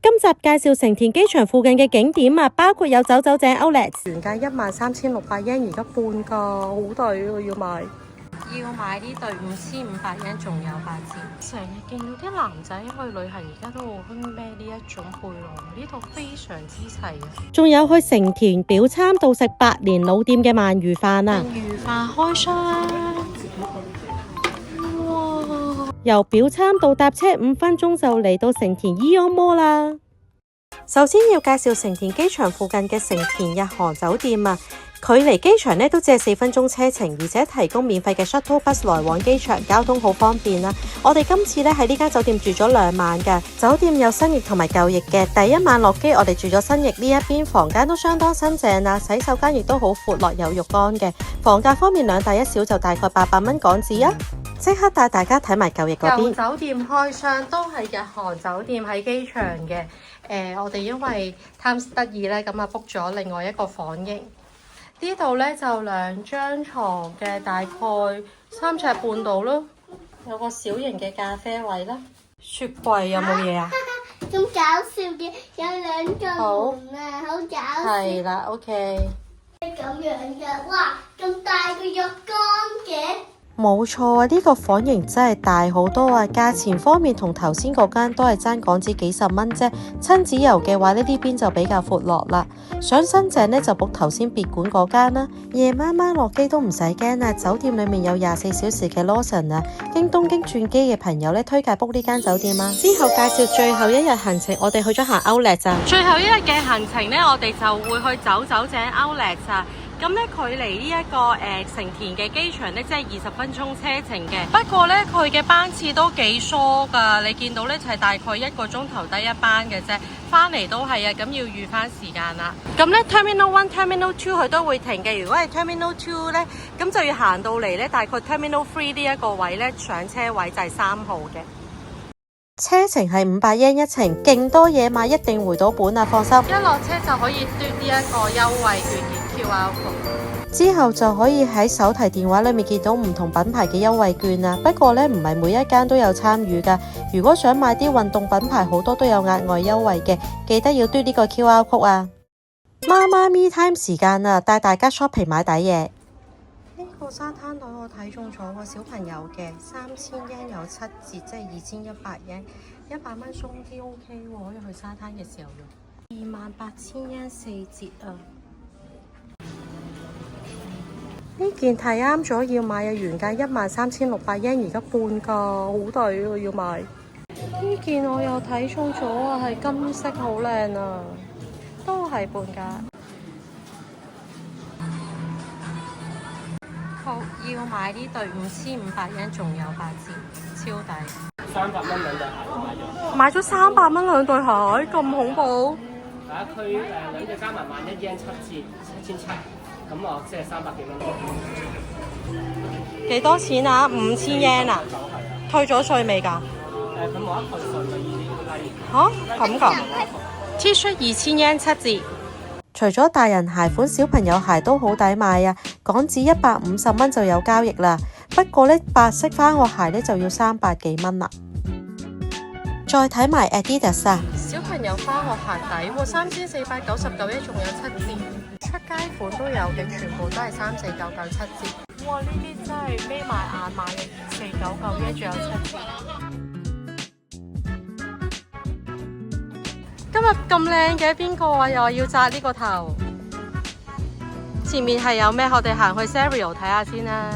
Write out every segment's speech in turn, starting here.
今集介紹成田機場附近嘅景點啊，包括有走走井 Outlet， 原價13,600 yen， 而家半價，好抵啊！要買呢對5500 yen， 仲有8折。成日見到啲男仔去旅行，而家都好興孭呢一種背囊，呢度非常之齊啊！仲有去成田表參道食百年老店嘅鰻魚飯啊！魚飯開箱，哇！由表參道搭車5分鐘就嚟到成田 Aeon Mall 啦。首先要介紹成田機場附近嘅成田日航酒店啊，距離機場呢都只係4分鐘車程，而且提供免費嘅 shuttle bus 來往機場，交通好方便啦。我哋今次呢喺呢間酒店住咗2晚㗎，酒店有新翼同埋舊翼嘅。第一晚落機，我哋住咗新翼呢一邊，房間都相當新淨啦，洗手間亦都好闊落，有浴缸嘅。房價方面2大1小就大概800蚊港紙啊。即刻帶大家睇埋舊翼嗰邊。舊酒店開箱都係日航酒店喺機場嘅。我哋因為貪得意咧，咁啊 book 咗另外一個房型。呢度咧就2張床嘅，大概3尺半度咯。有個小型嘅咖啡位啦。雪櫃有冇嘢啊？咁搞笑嘅，有2個門啊，好搞笑。係啦 ，OK。咁樣嘅，哇，咁大個浴缸嘅。冇錯啊，呢個房型真係大好多啊！價錢方面同頭先嗰間都係爭港紙幾十蚊啫。親子遊嘅話呢邊就比較闊落啦。想新淨呢，就 book 頭先別館嗰間啦。夜晚落機都唔使驚啊，酒店裏面有24小時嘅 Lawson 啊。經東京轉機嘅朋友呢，推介 book 呢間酒店啊。之後介紹最後一日行程，我哋去咗行 Outlet 咋。最後一日嘅行程呢，我哋就會去走走井 Outlet 咋。咁咧，距離呢一個成田嘅機場咧，即係20分鐘車程嘅。不過咧，佢嘅班次都幾疏㗎。你見到咧，就係大概1個鐘頭得一班嘅啫。翻嚟都係啊，咁要預翻時間啦。咁咧 Terminal 1、Terminal 2佢都會停嘅。如果係 Terminal 2咧，咁就要行到嚟咧，大概 Terminal 3呢一個位咧，上車位就係3號嘅。車程係500 yen 一程，勁多嘢買，一定回到本啊！放心，一落車就可以嘟呢一個優惠券。之後就可以喺手提電話裏面見到唔同品牌嘅優惠券啊。不過呢，唔係每一間都有參與噶。如果想買啲運動品牌，好多都有額外優惠嘅，記得要嘟呢個 QR code 啊。媽媽 me time 時間啊，帶大家 shopping 買抵嘢。呢個沙灘袋我睇中咗個小朋友嘅，3000 yen 有7折，即係2100 yen，100蚊鬆啲 OK 喎，可以去沙灘嘅時候用。28,000 yen 4折啊！呢件睇啱咗要買啊，原價13,600 yen， 而家半價，好抵啊！要買呢件我又睇中咗啊，係金色，好靚啊，都係半價。好，要買呢對5500 yen， 仲有8折，超抵。300蚊2對鞋買咗300蚊2對鞋，咁恐怖？係啊，佢2對加埋1 yen 7折，7700。咁我即係300幾蚊。幾多錢啊？5000 yen 啊？退咗稅未㗎？佢冇得退稅嘅，已經係。嚇咁㗎？T 恤2000 yen 7折。除咗大人鞋款，小朋友鞋都好抵買啊！港紙150蚊就有交易啦。不過呢，白色返學鞋呢就要300幾蚊啦。再睇埋 Adidas 啊，小朋友返學鞋抵喎，3499 yen，仲有7折。出街款都有嘅，全部都係3499 7折。哇！呢啲真係眯埋眼買嘅2499 yen，仲有7折。今日咁靚嘅，邊個啊？又話要紮呢個頭？前面係有咩？我哋行去 Cereal 睇下先啦。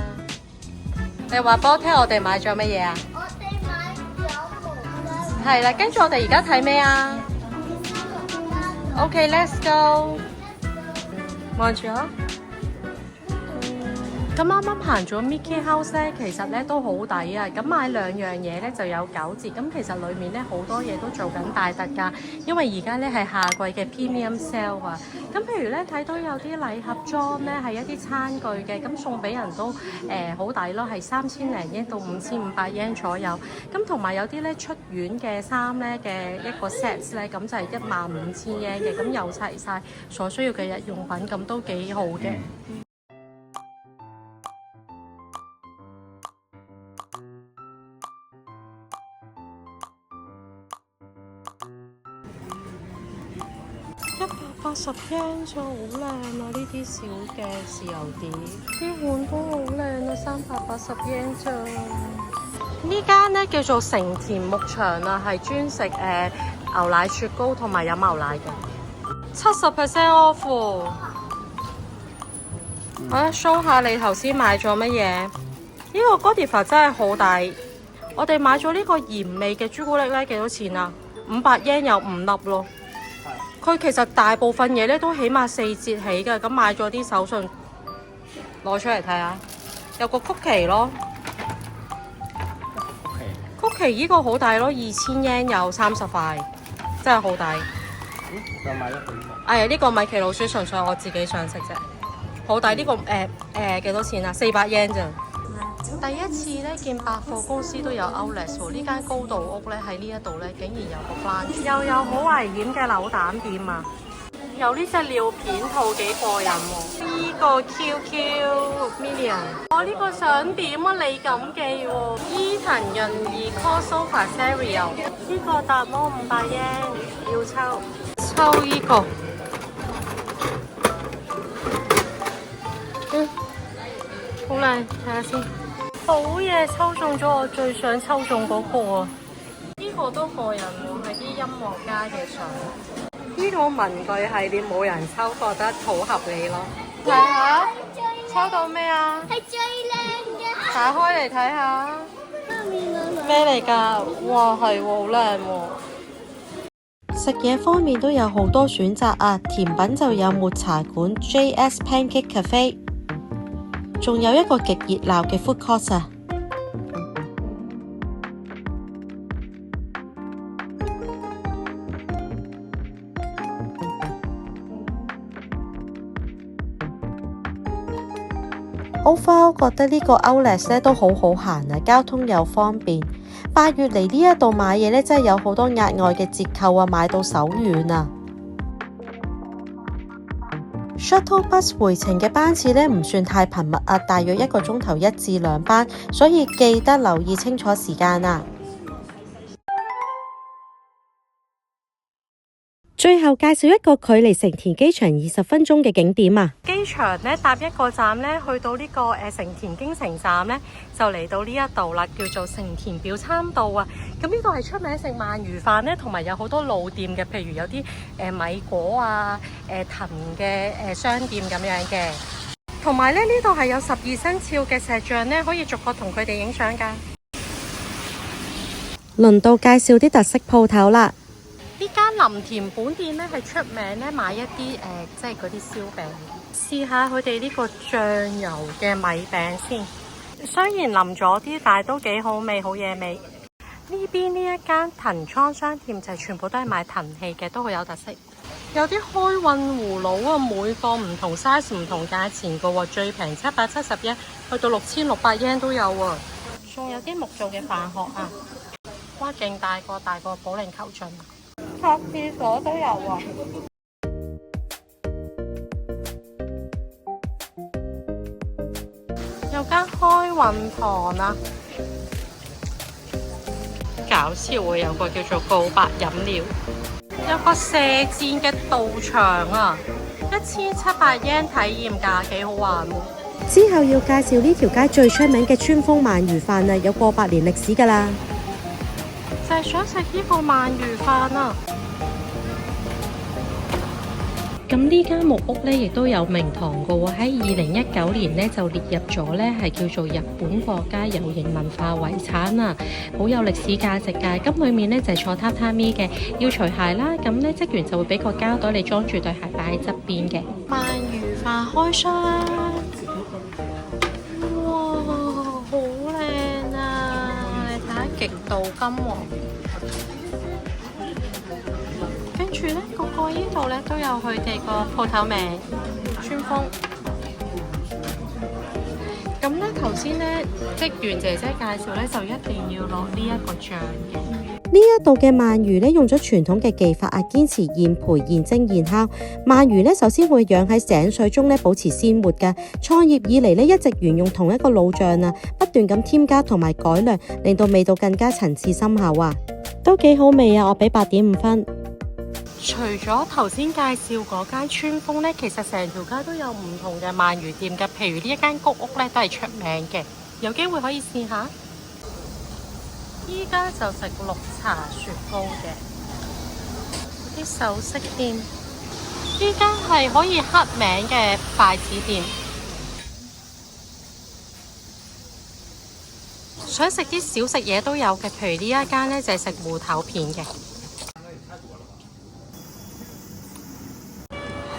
你話俾我聽，我哋買咗乜嘢啊？我哋買咗係啦，跟住我哋而家睇咩啊？OK，let's go。望住啊！咁啱啱行咗 Mickey House 咧，其實咧都好抵啊！咁買2樣嘢咧就有9折。咁其實裡面咧好多嘢都做緊大特價，因為而家咧係夏季嘅 Premium Sale 啊。咁譬如咧睇到有啲禮盒裝咧係一啲餐具嘅，咁送俾人都好抵咯，係3000零 yen 到5500 yen 左右。咁同埋有啲咧出院嘅衫咧嘅一個 set 咧，咁就係15000 yen 嘅，咁有齊晒所需要嘅日用品，咁都幾好嘅。80 yen 就好靚啊！呢啲小嘅豉油碟，啲碗都好靚啊！380 yen 咋？呢間呢叫做成田牧場啊，係專食牛奶雪糕同埋飲牛奶嘅，70% off 喎。我show下你頭先買咗乜嘢？呢個 Godiva 真係好抵。我哋買咗呢個鹽味嘅朱古力咧，幾多錢啊？500 yen 有5粒咯。佢其實大部分嘢咧都起碼4折起嘅，咁買咗啲手信攞出嚟睇下，有個曲奇咯。曲奇呢個好抵咯，2000 yen 有30塊，真係好抵。就買咗幾個？哎呀，呢個米奇老鼠純粹我自己想食啫，好抵。呢個幾多錢啊？400 yen 咋？第一次咧見百貨公司都有 Outlet 喎，呢間高度屋咧喺呢一度咧竟然有個 branch，又有好危險嘅扭蛋店啊！有呢隻尿片套幾過癮喎，呢個 QQ Million， 我呢個想點啊？李錦記喎，伊藤潤二 Crossover Cereal， 呢個達摩500 yen 要抽呢個，好靚，睇下先。好嘢，抽中咗我最想抽中嗰個啊！呢個都過癮喎，係啲音樂家嘅相。呢個文具系列冇人抽，覺得好合理咯。睇下，抽到咩啊？係最靚嘅。打開嚟睇下。咩嚟㗎？哇，係喎，好靚喎！食嘢方面都有好多選擇啊，甜品就有抹茶館 JS Pancake Cafe。仲有一個極熱鬧嘅 food court 啊！Overall 覺得呢個 Outlet 咧都好好行啊，交通又方便。8月嚟呢一度買嘢咧，真係有好多額外嘅折扣啊，買到手軟啊！Shuttle bus 回程嘅班次咧唔算太頻密啊，大約1個鐘頭1至2班，所以記得留意清楚時間啊！最後介紹一個距離成田機場20分鐘嘅景點啊！機場咧搭一個站咧，去到呢個成田京城站咧，就嚟到呢一度啦，叫做成田表參道啊！咁呢度係出名食鰻魚飯咧，同埋有好多老店嘅，譬如有啲米果啊、藤嘅商店咁樣嘅，同埋咧呢度係有12生肖嘅石像咧，可以逐個同佢哋影相㗎。輪到介紹啲特色鋪頭啦！呢間林田本店咧係出名咧買一啲即係嗰啲燒餅，試下佢哋呢個醬油嘅米餅先。雖然腍咗啲，但係都幾好味，好嘢味。呢邊呢一間藤倉商店就全部都係賣藤器嘅，都好有特色。有啲開運葫蘆啊，每個唔同 size 唔同價錢嘅喎，最平770 yen，去到6600 yen 都有喎。仲有啲木做嘅飯殼啊，哇，勁大個保齡球樽。拆廁所都有啊！有間開運堂啊，搞笑啊！有個叫做告白飲料，有個射箭嘅道場啊，1700 yen 體驗價，幾好玩喎！之後要介紹呢條街最出名嘅川風鰻魚飯啊，有過百年歷史㗎啦。就係想食呢個鰻魚飯啊！咁呢間木屋咧，亦都有名堂嘅喎。喺2019年咧就列入咗咧係叫做日本國家有形文化遺產啊，好有歷史價值㗎。咁裡面咧就係坐榻榻米嘅，要除鞋啦。咁咧職員就會俾個膠袋你裝住對鞋擺喺側邊嘅。鰻魚飯開箱，哇，好靚啊！你睇下極度金黃。跟住咧，個呢度咧都有佢哋個鋪頭名，川風。咁咧頭先咧，職員姐姐介紹咧，就一定要落呢一個醬嘅。呢一度嘅鰻魚咧，用咗傳統嘅技法啊，堅持現培、現蒸、現烤。鰻魚咧，首先會養喺井水中咧，保持鮮活㗎。創業以嚟咧，一直沿用同一個老醬啊，不斷咁添加同埋改良，令到味道更加層次深厚啊，都幾好味啊！我俾8.5分。除咗頭先介紹嗰間川風呢，其實成條街都有唔同嘅鰻魚店嘅，譬如呢一間谷屋呢，都係出名嘅，有機會可以試下。依家就食綠茶雪糕嘅啲首飾店，呢間係可以刻名嘅筷子店。想食啲小食嘢都有嘅，譬如呢一間呢，就係食芋頭片嘅。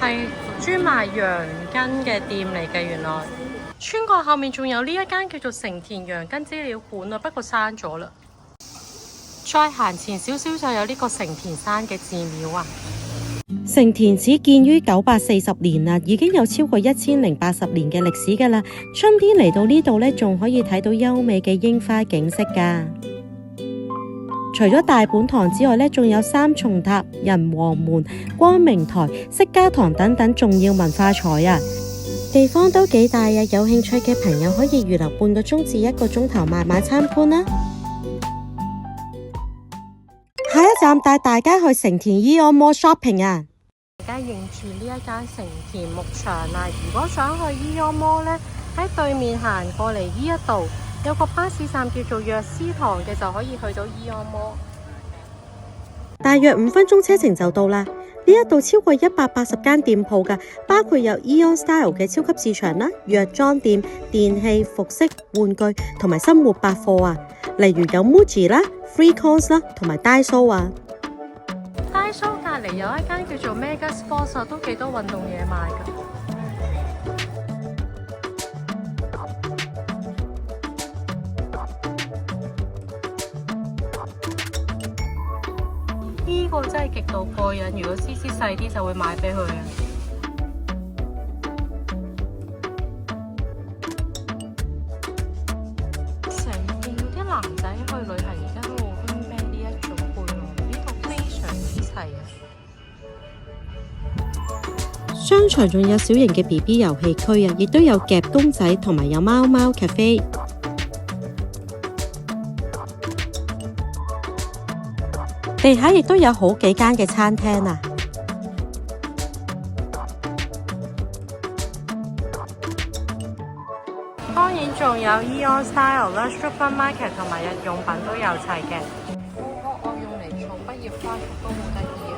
係專賣羊羹嘅店嚟嘅，原來村過後面仲有呢一間叫做成田羊羹資料館啊，不過閂咗啦。再行前少少就有呢個成田山嘅寺廟啊。成田寺建於940年啦，已經有超過1080年嘅歷史噶啦。春天嚟到呢度呢，仲可以睇到優美嘅櫻花景色噶。除咗大本堂之外呢，仲有三重塔、仁皇門、光明台、釋迦堂等等重要文化財啊。地方都幾大啊，有興趣嘅朋友可以預留半個鐘至1個鐘頭慢慢參觀啦。下一站帶大家去成田 Aeon Mall shopping 啊！大家認住呢一間成田牧場啊，如果想去 Aeon Mall 呢，喺對面行過嚟呢一度有個巴士站叫做藥師堂嘅，就可以去到 Aeon Mall。大約5分鐘車程就到啦。呢一度超過180間店鋪㗎，包括有 Aeon Style 嘅超級市場啦、藥妝店、電器、服飾、玩具同埋生活百貨啊。例如有 Muji 啦、Free Cons 啦同埋 Daiso 啊。Daiso 隔離有一間叫做 Mega Sports 啊，都幾多運動嘢賣㗎。呢個真係極度過癮，如果 CC 細啲就會買俾佢啊！成件嗰啲男仔去旅行而家都好興咩呢一種背囊，呢個非常之齊啊！商場仲有小型嘅 BB 遊戲區啊，亦都有夾公仔同埋有貓貓 cafe。地下亦都有好幾間嘅餐廳啊！當然仲有 Aeon Style 啦、Supermarket 同埋日用品都有齊嘅。我用嚟做畢業花束都好得意啊！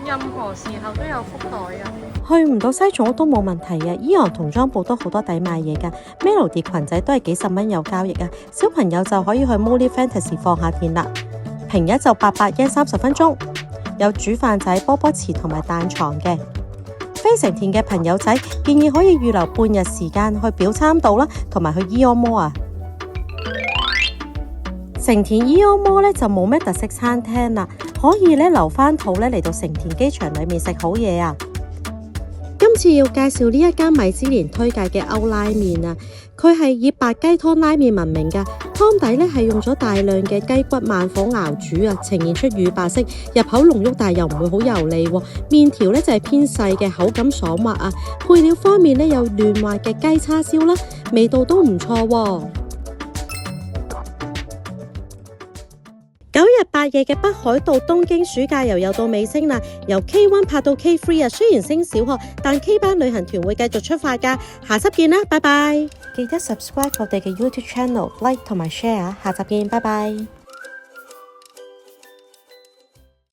任何時候都有福袋啊！去唔到西總屋都冇問題啊！Aeon 童裝鋪都好多抵買嘢㗎 ，Melody 裙仔都係幾十蚊有交易啊！小朋友就可以去 Molly Fantasy 放下電啦。平日就800yen 30分鐘，有煮飯仔、波波池同埋彈床嘅。非成田嘅朋友仔建議可以預留半日時間去表參道啦，同埋去 Aeon Mall 啊。成田 Aeon Mall 咧就冇咩特色餐廳啦，可以咧留翻肚咧嚟到成田機場裏面食好嘢啊！今次要介紹呢一間米芝蓮推介嘅歐拉麵啊，佢係以白雞湯拉麵聞名㗎，湯底咧係用咗大量嘅雞骨慢火熬煮啊，呈現出乳白色，入口濃郁但又唔會好油膩喎。麵條咧就係偏細嘅，口感爽滑啊。配料方面咧有嫩滑嘅雞叉燒啦，味道都唔錯喎。9日8夜嘅北海道東京暑假遊又到尾聲啦，由 K1 拍到 K3 啊，雖然升小學，但 K 班旅行團會繼續出發㗎。下集見啦，拜拜！記得 subscribe 我哋嘅 YouTube channel、like 同埋 share，下集見，拜拜。